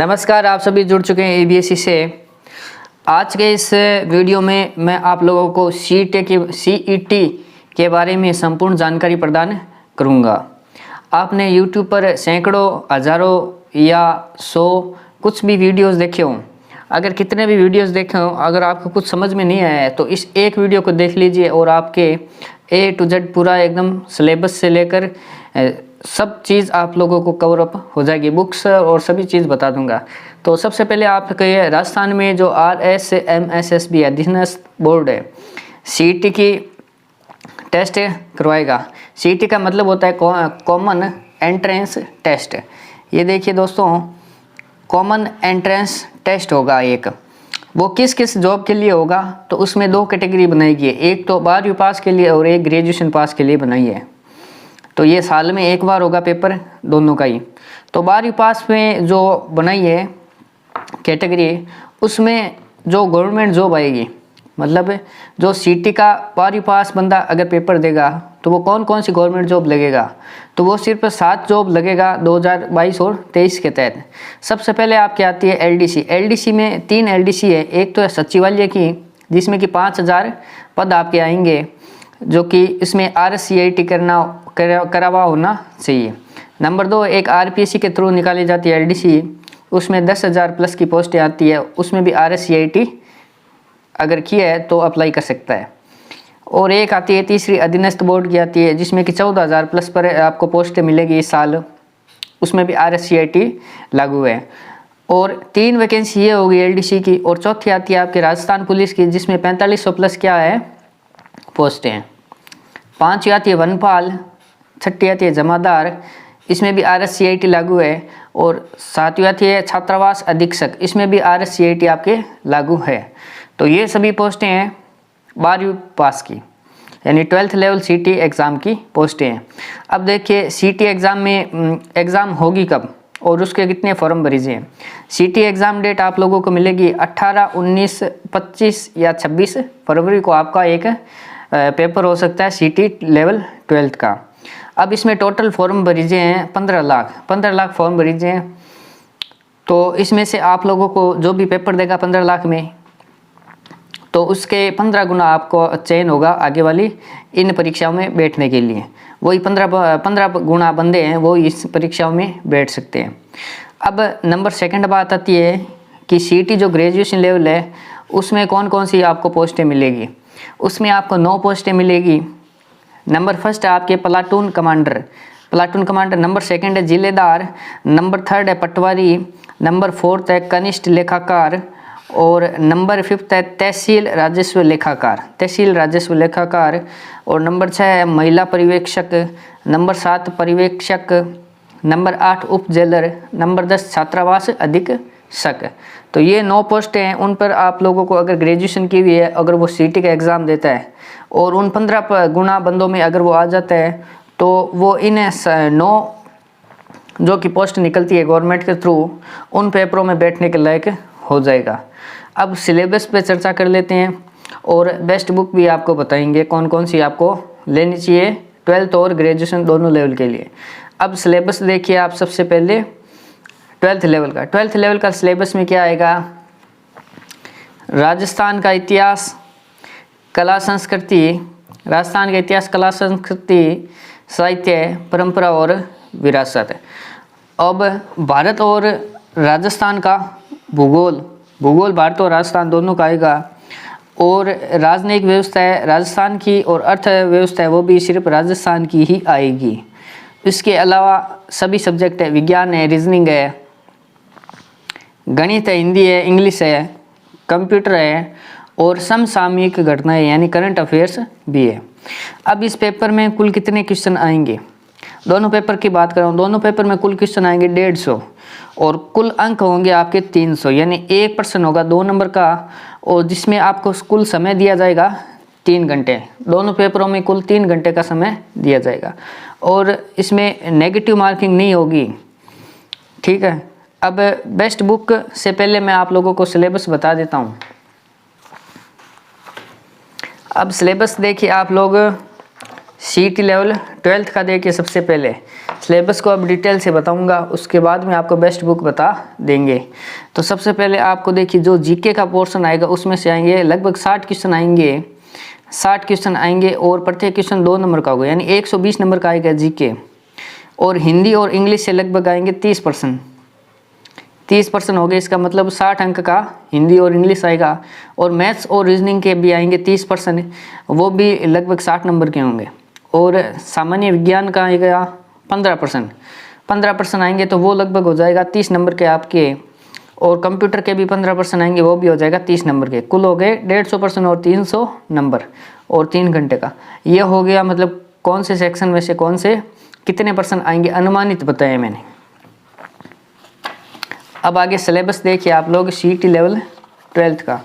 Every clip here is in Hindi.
नमस्कार, आप सभी जुड़ चुके हैं ABSE से। आज के इस वीडियो में मैं आप लोगों को CET के बारे में संपूर्ण जानकारी प्रदान करूंगा। आपने YouTube पर सैकड़ों, हज़ारों या 100 कुछ भी वीडियोस देखे हों। अगर कितने भी वीडियोस देखे हों, अगर आपको कुछ समझ में नहीं आया है तो इस एक वीडियो को देख लीजिए और आपके A to Z पूरा एकदम सिलेबस से लेकर सब चीज़ आप लोगों को कवर अप हो जाएगी। बुक्स और सभी चीज़ बता दूंगा। तो सबसे पहले आपके राजस्थान में जो RSMSSB अधीनस्थ बोर्ड है, CET की टेस्ट करवाएगा। CET का मतलब होता है कॉमन एंट्रेंस टेस्ट। ये देखिए दोस्तों, कॉमन एंट्रेंस टेस्ट होगा एक। वो किस किस जॉब के लिए होगा, तो उसमें दो कैटेगरी बनाई गई है। एक तो 12वीं पास के लिए और एक ग्रेजुएशन पास के लिए बनाई है। तो ये साल में एक बार होगा पेपर दोनों का ही। तो 12वीं पास में जो बनाई है कैटेगरी, उसमें जो गवर्नमेंट जॉब आएगी, मतलब जो CET का 12वीं पास बंदा अगर पेपर देगा तो वो कौन कौन सी गवर्नमेंट जॉब लगेगा, तो वो सिर्फ 7 जॉब लगेगा 2022 और 23 के तहत। सबसे पहले आपकी आती है LDC में 3 LDC है। एक तो है सचिवालय की, जिसमें कि 5000 पद आपके आएंगे, जो कि इसमें RCIT करावा होना चाहिए। नंबर 2 एक RPSC के थ्रू निकाली जाती है LDC, उसमें 10,000 प्लस की पोस्टें आती है। उसमें भी RCIT अगर किया है तो अप्लाई कर सकता है। और एक आती है तीसरी अधीनस्थ बोर्ड की आती है, जिसमें कि 14,000 प्लस पर आपको पोस्टें मिलेगी इस साल। उसमें भी RCIT लागू है। और 3 वैकेंसी ये होगी LDC की। और चौथी आती है आपके राजस्थान पुलिस की, जिसमें 4500 प्लस क्या है पोस्टें हैं। 5वीं आती है वनपाल, 6ठी आती है जमादार, इसमें भी RCIT लागू है। और 7वीं आती है छात्रावास अधीक्षक, इसमें भी RCIT आपके लागू है। तो ये सभी पोस्टें हैं 12वीं पास की, यानी 12th लेवल CET एग्ज़ाम की पोस्टें हैं। अब देखिए CET एग्ज़ाम में एग्ज़ाम होगी कब और उसके कितने फॉर्म भरीजे हैं। CET एग्ज़ाम डेट आप लोगों को मिलेगी 18, 19, 25 या 26 फरवरी को आपका एक पेपर हो सकता है CET लेवल 12th का। अब इसमें टोटल फॉर्म भरीजे हैं 15 लाख फॉर्म भरीजे हैं। तो इसमें से आप लोगों को जो भी पेपर देगा 15 लाख में, तो उसके 15 गुना आपको चयन होगा आगे वाली इन परीक्षाओं में बैठने के लिए। वही 15 गुना बंदे हैं वो इस परीक्षाओं में बैठ सकते हैं। अब नंबर सेकंड बात आती है कि CET जो ग्रेजुएशन लेवल है, उसमें कौन कौन सी आपको पोस्टें मिलेगी। उसमें आपको 9 पोस्टें मिलेगी। नंबर फर्स्ट है आपके प्लाटून कमांडर। नंबर सेकंड है जिलेदार। नंबर थर्ड है पटवारी। नंबर फोर्थ है कनिष्ठ लेखाकार। और नंबर 5 है तहसील राजस्व लेखाकार। और नंबर 6 है महिला पर्यवेक्षक। नंबर 7 पर्यवेक्षक। नंबर 8 उप जेलर। नंबर 10 छात्रावास अधीक्षक। तो ये 9 पोस्टें हैं। उन पर आप लोगों को अगर ग्रेजुएशन की हुई है, अगर वो CET का एग्ज़ाम देता है और उन 15 गुना बंदों में अगर वो आ जाता है, तो वो इन 9 जो कि पोस्ट निकलती है गवर्नमेंट के थ्रू, उन पेपरों में बैठने के लायक हो जाएगा। अब सिलेबस पे चर्चा कर लेते हैं और बेस्ट बुक भी आपको बताएंगे कौन कौन सी आपको लेनी चाहिए 12th और ग्रेजुएशन दोनों लेवल के लिए। अब सिलेबस देखिए आप सबसे पहले 12th लेवल का सिलेबस में क्या आएगा। राजस्थान का इतिहास, कला संस्कृति, साहित्य, परंपरा और विरासत। अब भारत और राजस्थान का भूगोल भारत और राजस्थान दोनों का आएगा। और राजनयिक व्यवस्था है राजस्थान की, और अर्थव्यवस्था है वो भी सिर्फ राजस्थान की ही आएगी। इसके अलावा सभी सब्जेक्ट है, विज्ञान है, रीजनिंग है, गणित है, हिंदी है, इंग्लिश है, कंप्यूटर है और समसामयिक घटनाएं यानी करंट अफेयर्स भी है। अब इस पेपर में कुल कितने क्वेश्चन आएंगे, दोनों पेपर की बात करूँ, दोनों पेपर में कुल क्वेश्चन आएंगे 150 और कुल अंक होंगे आपके 300, यानी 1 प्रश्न होगा 2 नंबर का, और जिसमें आपको कुल समय दिया जाएगा 3 घंटे। दोनों पेपरों में कुल 3 घंटे का समय दिया जाएगा और इसमें नेगेटिव मार्किंग नहीं होगी, ठीक है। अब बेस्ट बुक से पहले मैं आप लोगों को सिलेबस बता देता हूँ। अब सिलेबस देखिए आप लोग, CET लेवल 12th का देखिए। सबसे पहले सिलेबस को अब डिटेल से बताऊंगा, उसके बाद में आपको बेस्ट बुक बता देंगे। तो सबसे पहले आपको देखिए जो जीके का पोर्शन आएगा उसमें से आएंगे लगभग 60 क्वेश्चन आएंगे, 60 क्वेश्चन आएंगे और प्रत्येक क्वेश्चन 2 नंबर का होगा, यानी 120 नंबर का आएगा जीके। और हिंदी और इंग्लिश से लगभग आएंगे 30%, 30% हो गए, इसका मतलब 60 अंक का हिंदी और इंग्लिश आएगा। और मैथ्स और रीजनिंग के भी आएंगे 30%, वो भी लगभग 60 नंबर के होंगे। और सामान्य विज्ञान का आएगा 15%, 15% आएंगे तो वो लगभग हो जाएगा 30 नंबर के आपके। और कंप्यूटर के भी 15% आएंगे, वो भी हो जाएगा 30 नंबर के। कुल हो गए 150% और 300 नंबर और 3 घंटे का। ये हो गया मतलब कौन से सेक्शन में से कौन से कितने % आएंगे अनुमानित बताया मैंने। अब आगे सिलेबस देखिए आप लोग CET लेवल 12th का।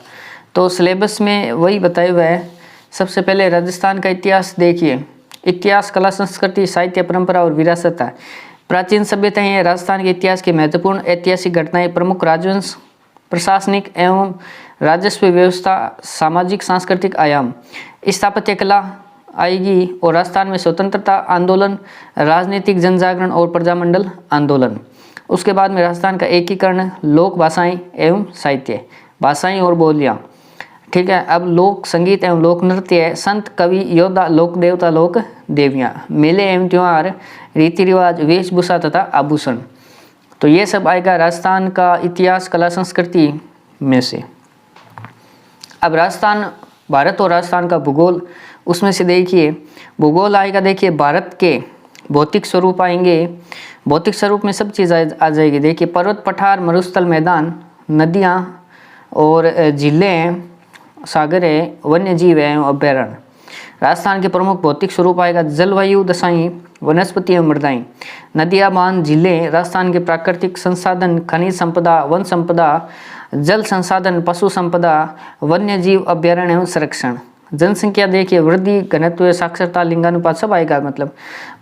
तो सिलेबस में वही बताया हुआ है। सबसे पहले राजस्थान का इतिहास देखिए, इतिहास, कला, संस्कृति, साहित्य, परंपरा और विरासत है। प्राचीन सभ्यताएं हैं राजस्थान के इतिहास की महत्वपूर्ण ऐतिहासिक घटनाएं, प्रमुख राजवंश, प्रशासनिक एवं राजस्व व्यवस्था, सामाजिक सांस्कृतिक आयाम। स्थापत्य कला आएगी और राजस्थान में स्वतंत्रता आंदोलन, राजनीतिक जनजागरण और प्रजामंडल आंदोलन। उसके बाद में राजस्थान का एकीकरण, लोक भाषाएं एवं साहित्य, भाषाएं और बोलियाँ, ठीक है। अब लोक संगीत एवं लोक नृत्य, संत कवि योद्धा, लोक देवता, लोक देवियाँ, मेले एवं त्यौहार, रीति रिवाज, वेशभूषा तथा आभूषण। तो ये सब आएगा राजस्थान का इतिहास, कला, संस्कृति में से। अब राजस्थान, भारत और राजस्थान का भूगोल, उसमें से देखिए भूगोल आएगा। देखिए भारत के भौतिक स्वरूप आएंगे, भौतिक स्वरूप में सब चीज़ आ जाएगी। देखिए पर्वत, पठार, मरुस्थल, मैदान, नदियाँ और झीलें, सागर है, वन्य जीव है, अभ्यारण्य। राजस्थान के प्रमुख भौतिक स्वरूप आएगा जलवायु दशाएं, वनस्पति एवं मृदाएं, नदियाँ, बांध, झीलें। राजस्थान के प्राकृतिक संसाधन, खनिज संपदा, वन संपदा, जल संसाधन, पशु संपदा, वन्य जीव, अभ्यारण्य एवं संरक्षण। जनसंख्या देखिए वृद्धि, घनत्व, साक्षरता, लिंगानुपात सब आएगा। मतलब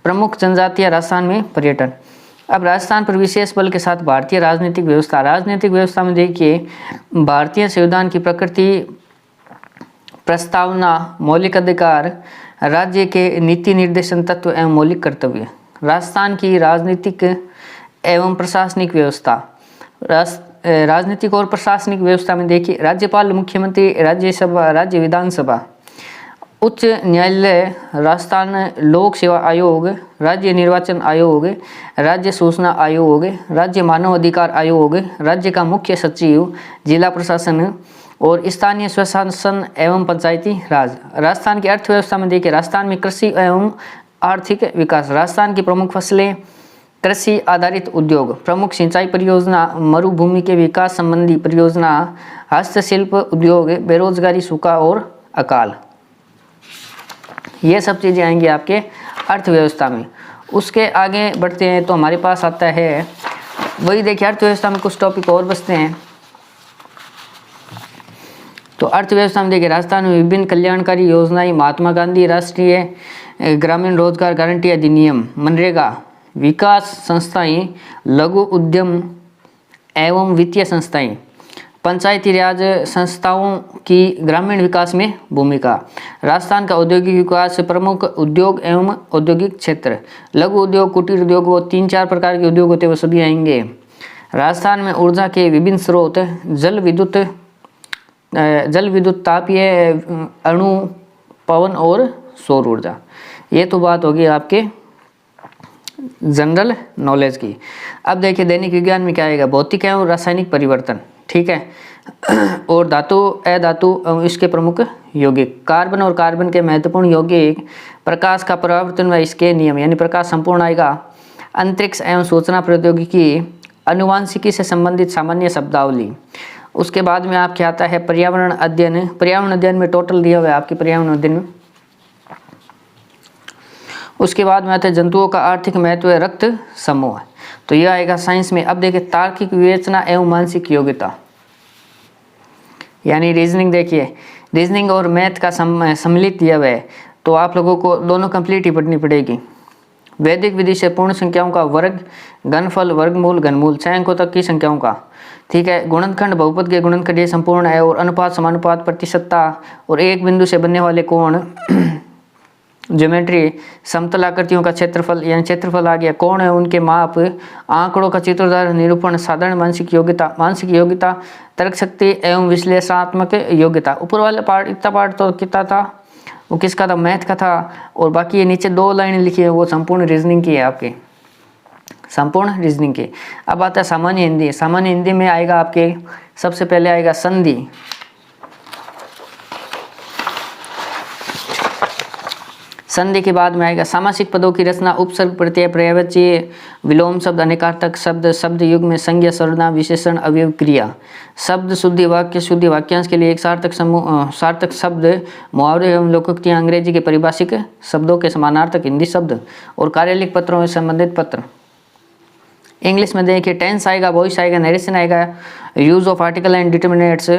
प्रमुख जनजातियाँ राजस्थान में, पर्यटन। अब राजस्थान पर विशेष बल के साथ भारतीय राजनीतिक व्यवस्था, राजनीतिक व्यवस्था में देखिए भारतीय संविधान की प्रकृति, प्रस्तावना, मौलिक अधिकार, राज्य के नीति निर्देशन तत्व एवं मौलिक कर्तव्य। राजस्थान की राजनीतिक एवं प्रशासनिक व्यवस्था, राजनीतिक और प्रशासनिक व्यवस्था में देखिए राज्यपाल, मुख्यमंत्री, राज्यसभा, राज्य विधानसभा, उच्च न्यायालय, राजस्थान लोक सेवा आयोग, राज्य निर्वाचन आयोग, राज्य सूचना आयोग, राज्य मानव अधिकार आयोग, राज्य का मुख्य सचिव, जिला प्रशासन और स्थानीय स्वशासन एवं पंचायती राज। राजस्थान की अर्थव्यवस्था में देखिए राजस्थान में कृषि एवं आर्थिक विकास। राजस्थान की प्रमुख फसलें, कृषि आधारित उद्योग, प्रमुख सिंचाई परियोजना, मरुभूमि के विकास संबंधी परियोजना, हस्तशिल्प उद्योग, बेरोजगारी, सूखा और अकाल। ये सब चीज़ें आएंगी आपके अर्थव्यवस्था में। उसके आगे बढ़ते हैं तो हमारे पास आता है वही देखिए अर्थव्यवस्था में कुछ टॉपिक और बचते हैं। तो अर्थव्यवस्था में देखिए राजस्थान में विभिन्न कल्याणकारी योजनाएं, महात्मा गांधी राष्ट्रीय ग्रामीण रोजगार गारंटी अधिनियम, मनरेगा, विकास संस्थाएं, लघु उद्यम एवं वित्तीय संस्थाएं, पंचायती राज संस्थाओं की ग्रामीण विकास में भूमिका। राजस्थान का औद्योगिक विकास, प्रमुख उद्योग एवं औद्योगिक क्षेत्र, लघु उद्योग, कुटीर उद्योग, वो 3-4 प्रकार के उद्योग होते हैं वो सभी आएंगे। राजस्थान में ऊर्जा के विभिन्न स्रोत, जल विद्युत, तापीय, अणु, पवन और सौर ऊर्जा। ये तो बात होगी आपके जनरल नॉलेज की। अब देखिए दैनिक विज्ञान में क्या आएगा, भौतिक एवं रासायनिक परिवर्तन, ठीक है, और धातु, अधातु, इसके प्रमुख यौगिक, कार्बन और कार्बन के महत्वपूर्ण यौगिक, प्रकाश का परावर्तन व इसके नियम, यानी प्रकाश संपूर्ण आएगा। अंतरिक्ष एवं सूचना प्रौद्योगिकी, अनुवांशिकी से संबंधित सामान्य शब्दावली। उसके बाद में आपके आता है पर्यावरण अध्ययन। पर्यावरण अध्ययन में टोटल दिया हुआ है आपके पर्यावरण अध्ययन में। उसके बाद में आता है जंतुओं का आर्थिक महत्व, रक्त समूह, तो यह आएगा साइंस में। अब देखिए तार्किक विवेचना एवं मानसिक योग्यता, यानी रीजनिंग। देखिए रीजनिंग और मैथ का सम्मिलित दिया हुआ है, तो आप लोगों को दोनों कंप्लीट ही पढ़नी पड़ेगी। वैदिक विधि से पूर्ण संख्याओं का वर्ग, घनफल, वर्गमूल, घनमूल, 6 अंकों तक की संख्याओं का, ठीक है। गुणनखंड, बहुपद के गुणनखंड ये संपूर्ण है। और अनुपात, समानुपात, प्रतिशतता और एक बिंदु से बनने वाले कोण ज्योमेट्री, समतल आकृतियों का क्षेत्रफल यानी क्षेत्रफल आ गया। कोण है उनके माप, आंकड़ों का चित्रधार निरूपण, साधारण मानसिक योग्यता, तर्क शक्ति एवं विश्लेषणात्मक योग्यता। ऊपर वाला पार्ट, इतना पार्ट तो कितना था, वो किसका था, मैथ का था। और बाकी ये नीचे 2 लाइनें लिखी है वो संपूर्ण रीजनिंग की है आपके, संपूर्ण रीजनिंग की। अब आता है सामान्य हिंदी। सामान्य हिंदी में आएगा आपके सबसे पहले आएगा संधि, संधि के बाद में आएगा सामासिक पदों की रचना, उपसर्ग, प्रत्यय, पर्यायवाची, विलोम शब्द, अनेकार्थक शब्द, शब्द युग में संज्ञा, सर्वनाम, विशेषण, अवयव, क्रिया, शब्द शुद्धि, वाक्य शुद्धि, वाक्यांश के लिए एक सार्थक शब्द, मुहावरे एवं लोकोक्तियाँ, अंग्रेजी के पारिभाषिक शब्दों के समानार्थक हिंदी शब्द और कार्यालयिक पत्रों में संबंधित पत्र। इंग्लिश में देखिए टेंस आएगा, वॉइस आएगा, नरेशन आएगा, use of article and determinants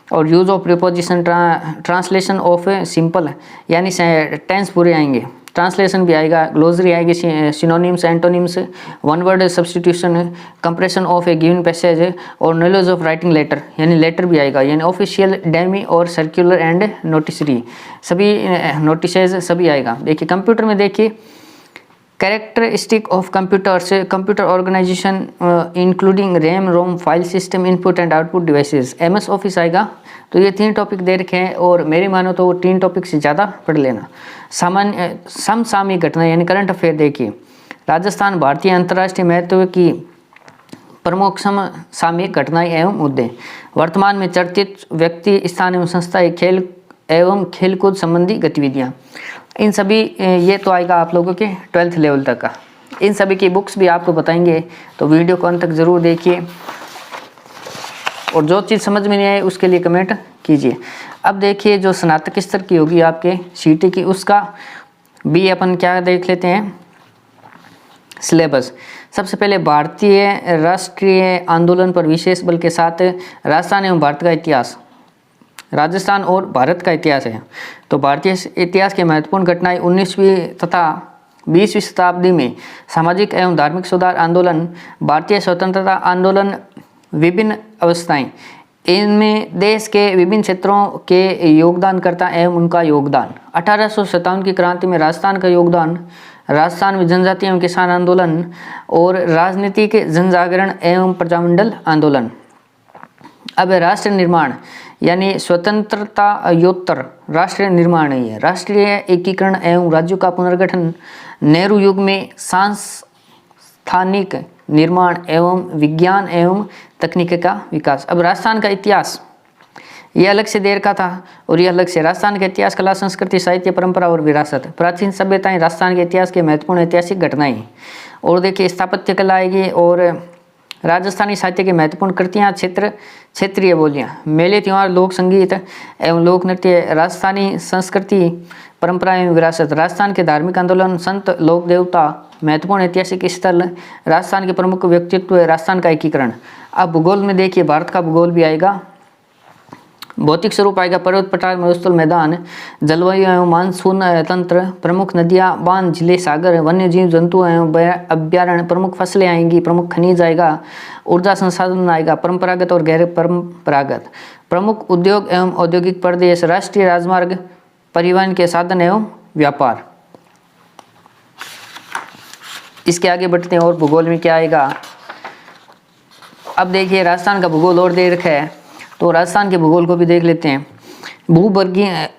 और use of preposition, translation of simple यानी टेंस पूरे आएंगे, ट्रांसलेशन भी आएगा, ग्लोसरी आएगी, synonyms, antonyms, one word substitution, compression of a given passage और नॉलेज ऑफ राइटिंग लेटर यानी लेटर भी आएगा, यानी ऑफिशियल, डेमी और सर्कुलर एंड नोटिसरी सभी नोटिसेज सभी आएगा। देखिए कंप्यूटर में देखिए characteristic of computers, computer organisation including RAM, ROM, file system, input and output devices, MS office आएगा। तो ये 3 टॉपिक दे रखे हैं और मेरी मानो तो 3 टॉपिक से ज़्यादा पढ़ लेना। सामान्य समसामयिक घटना यानी करंट अफेयर देखिए, राजस्थान भारतीय अंतर्राष्ट्रीय महत्व की प्रमुख समसामयिक घटनाएं एवं मुद्दे, वर्तमान में चर्चित व्यक्ति, स्थान एवं संस्थाएं, खेल एवं खेलकूद संबंधी गतिविधियाँ, इन सभी ये तो आएगा आप लोगों के 12th लेवल तक का। इन सभी की बुक्स भी आपको बताएंगे तो वीडियो को अंत तक ज़रूर देखिए और जो चीज़ समझ में नहीं आए उसके लिए कमेंट कीजिए। अब देखिए जो स्नातक स्तर की होगी आपके CT की, उसका भी अपन क्या देख लेते हैं सिलेबस। सबसे पहले भारतीय राष्ट्रीय आंदोलन पर विशेष बल के साथ राजस्थान एवं भारत का इतिहास, राजस्थान और भारत का इतिहास है। तो भारतीय इतिहास के महत्वपूर्ण घटनाएं 19वीं तथा 20वीं शताब्दी में सामाजिक एवं धार्मिक सुधार आंदोलन, भारतीय स्वतंत्रता आंदोलन, विभिन्न अवस्थाएं, इनमें देश के विभिन्न क्षेत्रों के योगदानकर्ता एवं उनका योगदान, 1857 की क्रांति में राजस्थान का योगदान, राजस्थान में जनजाति एवं किसान आंदोलन और राजनीतिक जनजागरण एवं प्रजामंडल आंदोलन। अब राष्ट्र निर्माण यानी स्वतंत्रतायोत्तर राष्ट्रीय निर्माण है, राष्ट्रीय एकीकरण एवं राज्यों का पुनर्गठन, नेहरू युग में सांस्थानिक निर्माण एवं विज्ञान एवं तकनीक का विकास। अब राजस्थान का इतिहास ये अलग से देर का था और ये अलग से, राजस्थान का इतिहास, कला, संस्कृति, साहित्य, परंपरा और विरासत, प्राचीन सभ्यताएं, राजस्थान के इतिहास के महत्वपूर्ण ऐतिहासिक घटनाएं। और देखिए स्थापत्य कला आएगी और राजस्थानी साहित्य की महत्वपूर्ण कृतियाँ, क्षेत्रीय बोलियाँ, मेले, त्योहार, लोक संगीत एवं लोक नृत्य, राजस्थानी संस्कृति, परंपरा एवं विरासत, राजस्थान के धार्मिक आंदोलन, संत, लोक देवता, महत्वपूर्ण ऐतिहासिक स्थल, राजस्थान के प्रमुख व्यक्तित्व, राजस्थान का एकीकरण। अब भूगोल में देखिए भारत का भूगोल भी आएगा, भौतिक स्वरूप आएगा, पर्वत, पठार, मरुस्थल, मैदान, जलवायु एवं मानसून तंत्र, प्रमुख नदियाँ, बांध, जिले, सागर, वन्य जीव जंतु एवं अभ्यारण्य, प्रमुख फसलें आएंगी, प्रमुख खनिज आएगा, ऊर्जा संसाधन आएगा, परंपरागत और गैर परंपरागत, प्रमुख उद्योग एवं औद्योगिक प्रदेश, राष्ट्रीय राजमार्ग, परिवहन के साधन एवं व्यापार। इसके आगे बढ़ते हैं और भूगोल में क्या आएगा। अब देखिए राजस्थान का भूगोल और दे रखा है तो राजस्थान के भूगोल को भी देख लेते हैं।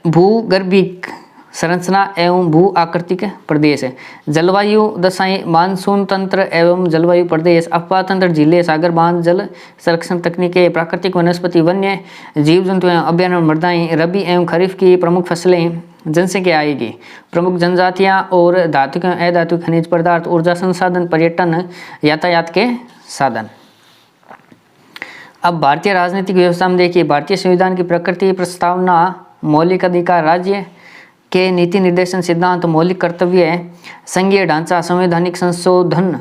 भूगर्भिक संरचना एवं भू आकृतिक प्रदेश है, जलवायु दशाएं, मानसून तंत्र एवं जलवायु प्रदेश, अफवाह तंत्र, जिले, सागर, बांध, जल संरक्षण तकनीकें, प्राकृतिक वनस्पति, वन्य जीव जंतु एवं अभ्यारण्य, मृदाएं, रबी एवं खरीफ की प्रमुख फसलें, जनसंख्या आएगी, प्रमुख जनजातियां और धातु एवं अधातु खनिज पदार्थ, ऊर्जा संसाधन, पर्यटन, यातायात के साधन। अब भारतीय राजनीतिक व्यवस्था में देखिए भारतीय संविधान की प्रकृति, प्रस्तावना, मौलिक अधिकार, राज्य के नीति निर्देशन सिद्धांत, मौलिक कर्तव्य, संघीय ढांचा, संवैधानिक संशोधन,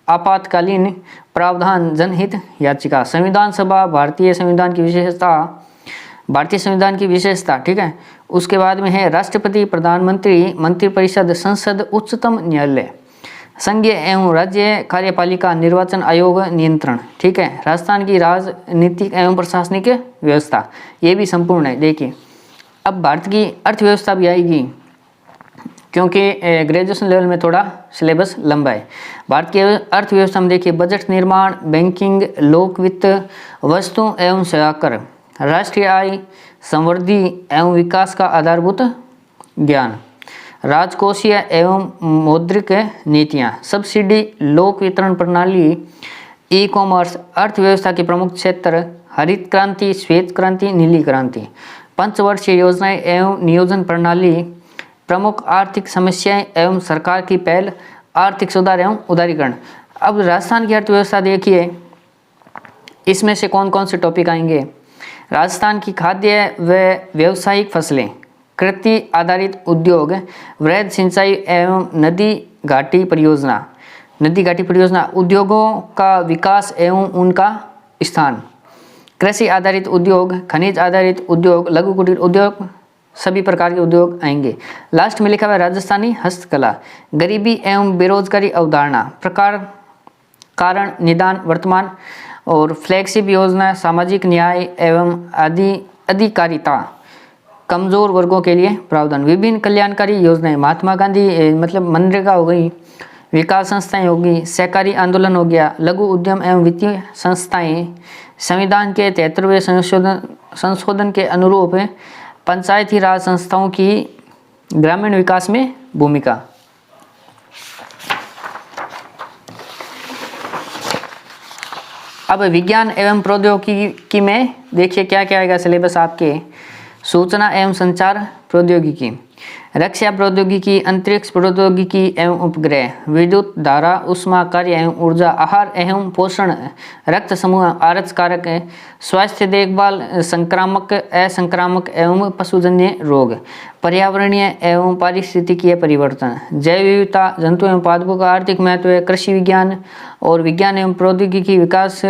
आपातकालीन प्रावधान, जनहित याचिका, संविधान सभा, भारतीय संविधान की विशेषता, ठीक है। उसके बाद में है राष्ट्रपति, प्रधानमंत्री, मंत्रिपरिषद, संसद, उच्चतम न्यायालय, संघीय एवं राज्य कार्यपालिका, निर्वाचन आयोग, नियंत्रण, ठीक है। राजस्थान की राजनीतिक एवं प्रशासनिक व्यवस्था ये भी संपूर्ण है। देखिए अब भारत की अर्थव्यवस्था भी आएगी, क्योंकि ग्रेजुएशन लेवल में थोड़ा सिलेबस लंबा है। भारत की अर्थव्यवस्था में देखिए बजट निर्माण, बैंकिंग, लोक वित्त, वस्तु एवं सेवा कर, राष्ट्रीय आय, समृद्धि एवं विकास का आधारभूत ज्ञान, राजकोषीय एवं मौद्रिक नीतियाँ, सब्सिडी, लोक वितरण प्रणाली, ई कॉमर्स, अर्थव्यवस्था के प्रमुख क्षेत्र, हरित क्रांति, श्वेत क्रांति, नीली क्रांति, पंचवर्षीय योजनाएं एवं नियोजन प्रणाली, प्रमुख आर्थिक समस्याएं एवं सरकार की पहल, आर्थिक सुधार एवं उदारीकरण। अब राजस्थान की अर्थव्यवस्था देखिए, इसमें से कौन कौन से टॉपिक आएंगे। राजस्थान की खाद्य व व्यावसायिक फसलें, कृषि आधारित उद्योग, वृहद सिंचाई एवं नदी घाटी परियोजना, उद्योगों का विकास एवं उनका स्थान, कृषि आधारित उद्योग, खनिज आधारित उद्योग, लघु कुटीर उद्योग, सभी प्रकार के उद्योग आएंगे। लास्ट में लिखा हुआ है राजस्थानी हस्तकला, गरीबी एवं बेरोजगारी अवधारणा, प्रकार, कारण, निदान, वर्तमान और फ्लैगशिप योजना, सामाजिक न्याय एवं अधिकारिता, कमजोर वर्गों के लिए प्रावधान, विभिन्न कल्याणकारी योजनाएं, महात्मा गांधी मतलब मनरेगा हो गई, विकास संस्थाएं होगी, सहकारी आंदोलन हो गया, लघु उद्यम एवं वित्तीय संस्थाएं, संविधान के 73वें संशोधन के अनुरूप पंचायती राज संस्थाओं की ग्रामीण विकास में भूमिका। अब विज्ञान एवं प्रौद्योगिकी में देखिए क्या क्या आएगा सिलेबस आपके। सूचना एवं संचार प्रौद्योगिकी, रक्षा प्रौद्योगिकी, अंतरिक्ष प्रौद्योगिकी एवं उपग्रह, विद्युत धारा, ऊष्मा कार्य एवं ऊर्जा, आहार एवं पोषण, रक्त समूह, आरच कारक, स्वास्थ्य देखभाल, संक्रामक, असंक्रामक एवं पशुजन्य रोग, पर्यावरणीय एवं पारिस्थितिकीय परिवर्तन, जैव विविधता, जंतु एवं पादपों का आर्थिक महत्व, कृषि विज्ञान और विज्ञान एवं प्रौद्योगिकी विकास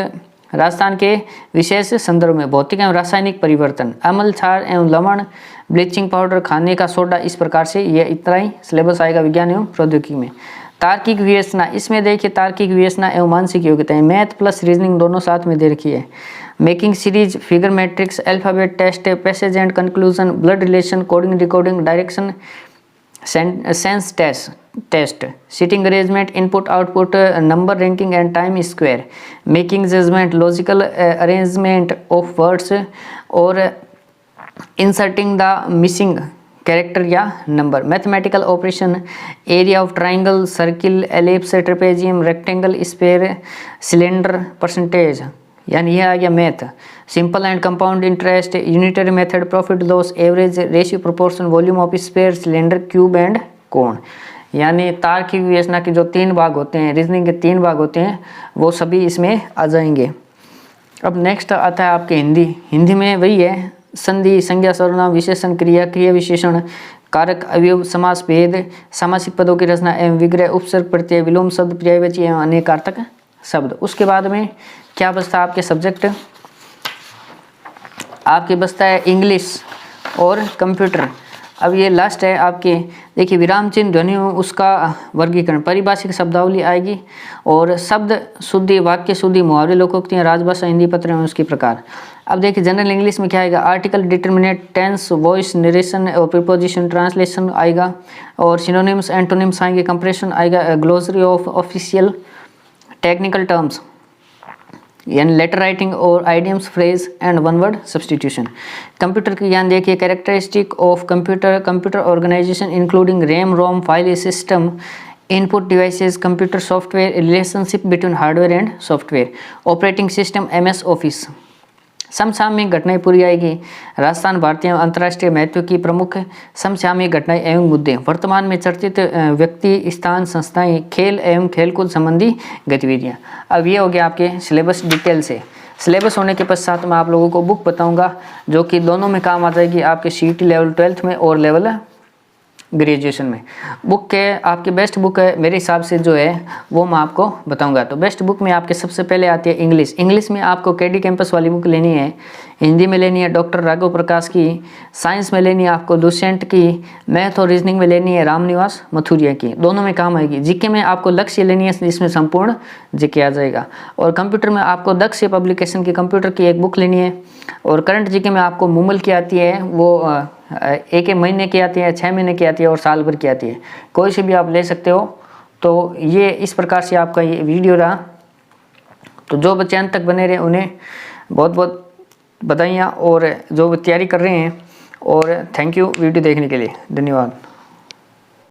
राजस्थान के विशेष संदर्भ में, भौतिक एवं रासायनिक परिवर्तन, अम्ल, क्षार एवं लवण, ब्लीचिंग पाउडर, खाने का सोडा, इस प्रकार से ये इतना ही सिलेबस आएगा विज्ञान एवं प्रौद्योगिकी में। तार्किक विवेचना, इसमें देखिए तार्किक विवेचना एवं मानसिक योग्यता, मैथ प्लस रीजनिंग दोनों साथ में दे रखी है। Making series, figure matrix, alphabet test, passage and conclusion, blood relation, coding decoding, direction sense test, sitting arrangement, input output, number ranking and time square, making judgement, logical arrangement of words और इंसर्टिंग द मिसिंग कैरेक्टर या number, mathematical operation, area of triangle, circle, ellipse, trapezium, rectangle, sphere, cylinder, percentage, यानी यह आ गया math. Simple and compound interest, unitary method, profit loss, average, ratio, proportion, volume of sphere, cylinder, cube and कोण, यानी तार्किक विवेचना के जो 3 भाग होते हैं, रीजनिंग के 3 भाग होते हैं, वो सभी इसमें आ जाएंगे। अब नेक्स्ट आता है आपके हिंदी। हिंदी में वही है संधि, संज्ञा, सर्वनाम, विशेषण, क्रिया, क्रिया विशेषण, कारक, अवयव, समास भेद, सामासिक पदों की रचना एवं विग्रह, उपसर्ग, प्रत्यय, विलोम शब्द, पर्यायवाची एवं अनेकार्थक शब्द। उसके बाद में क्या बचता है आपके सब्जेक्ट, आपके बचता है इंग्लिश और कंप्यूटर। अब ये लास्ट है आपके, देखिए विराम चिन्ह, ध्वनि, उसका वर्गीकरण, परिभाषिक शब्दावली आएगी और शब्द शुद्धि, वाक्य शुद्धि, मुहावरे, लोकोक्तियाँ, राजभाषा, हिंदी पत्र एवं उसकी प्रकार। अब देखिए जनरल इंग्लिश में क्या आएगा, article, determinate, tense, voice, narration और प्रीपोजिशन, ट्रांसलेशन आएगा और सिनोनिम्स, एंटोनिम्स आएंगे, कंप्रेशन आएगा, glossary of official technical terms, यानी लेटर राइटिंग और idioms, phrase and one word substitution. Computer की ज्ञान देखिए, characteristic of computer, computer organisation including RAM, ROM, file system, input devices, computer software, relationship between hardware and software, operating system, MS office. समसामयिक घटनाएं पूरी आएगी, राजस्थान, भारतीय एवं अंतर्राष्ट्रीय महत्व की प्रमुख समसामयिक घटनाएं एवं मुद्दे, वर्तमान में चर्चित व्यक्ति, स्थान, संस्थाएं, खेल एवं खेलकूद संबंधी गतिविधियां। अब ये हो गया आपके सिलेबस डिटेल से। सिलेबस होने के पश्चात मैं आप लोगों को बुक बताऊंगा जो कि दोनों में काम आ जाएगी, आपके CET लेवल 12th में और लेवल ग्रेजुएशन में। बुक के आपकी बेस्ट बुक है मेरे हिसाब से जो है वो मैं आपको बताऊंगा। तो बेस्ट बुक में आपके सबसे पहले आती है इंग्लिश। इंग्लिश में आपको KD कैंपस वाली बुक लेनी है, हिंदी में लेनी है डॉक्टर राघव प्रकाश की, साइंस में लेनी है आपको लुसेंट की, मैथ और रीजनिंग में लेनी है रामनिवास मथुरिया की, दोनों में काम आएगी। जीके में आपको लक्ष्य लेनी है जिसमें संपूर्ण जीके आ जाएगा, और कंप्यूटर में आपको दक्ष पब्लिकेशन की कंप्यूटर की एक बुक लेनी है, और करंट जीके में आपको मुमल की आती है वो एक महीने की आती है, 6 महीने की आती है और साल भर की आती है। कोई से भी आप ले सकते हो। तो ये इस प्रकार से आपका ये वीडियो रहा। तो जो बच्चे अंत तक बने रहे उन्हें बहुत बहुत बधाइयाँ, और जो तैयारी कर रहे हैं, और थैंक यू वीडियो देखने के लिए, धन्यवाद।